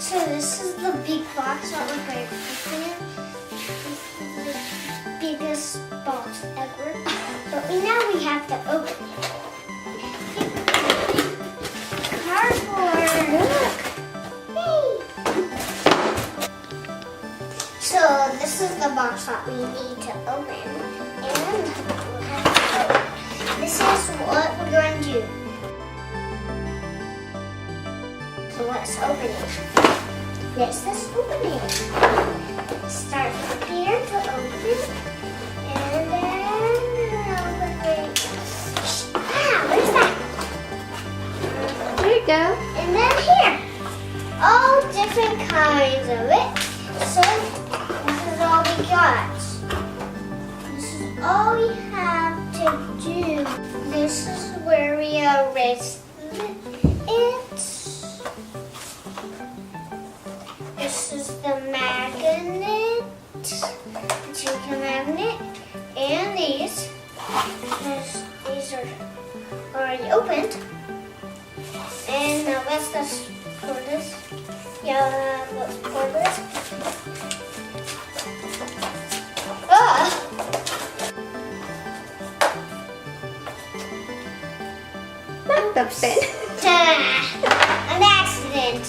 So this is the big box that we're going to open. This is the biggest box ever. But now we have to open it. Cardboard! Look! Hey! So this is the box that we need to open. And we'll have to open. This is what we're going to do. So let's open it. Let's just open it. Start from here to open. And then open it. Ah, what is that? There you go. And then here. All different kinds of it. So this is all we got. This is all we have to do. This is where we erase it. This is the magnet, the chicken magnet, and these are already opened. And now let's just pour this. Yeah, let's pour this. Ah! Not the pen. Ta-da! An accident.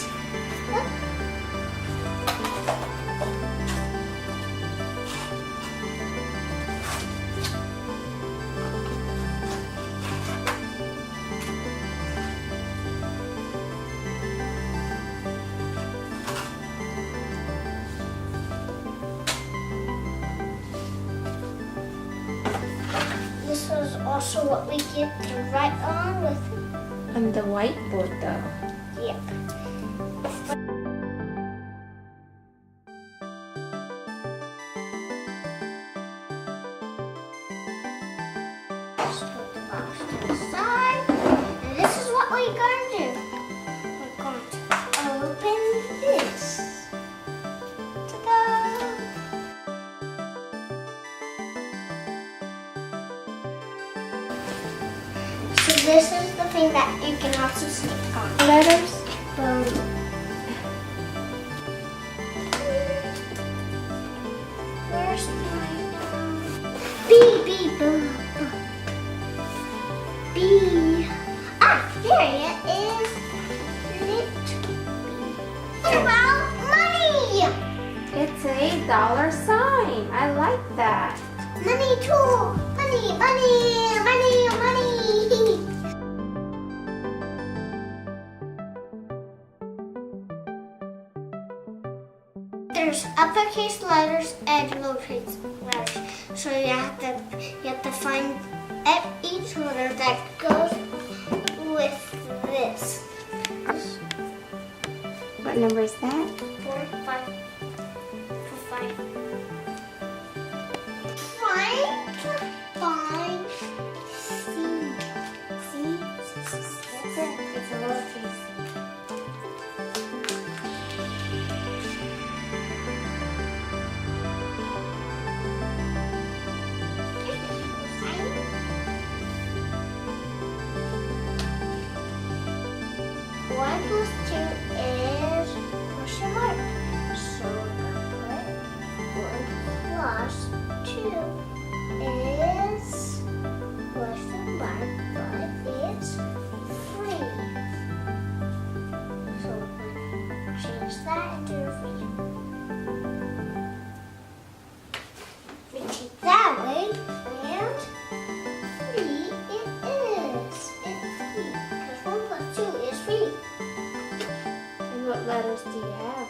This was also what we get to write on with. On the whiteboard though. Yep. Just put the box to the side. And this is what we're going to do. We're going to open this. Ta-da! So this is the thing that you can also stick on. Letters. Where's my B, B, B, B. Ah, there it is. What about money? It's a $sign. I like that. Money too. Money, money, money, money. There's uppercase letters and lowercase letters. So you have to find each letter that goes with this. What number is that? 4, 5. Find C. C. That's it. It's a lowercase. One plus 2 is question mark. So we're going to put 1 plus 2 is question mark, but it's 3. So we're going to change that into a 3. We take that way, and 3 it is. It's 3, because 1 plus 2 is 3. And what letters do you have?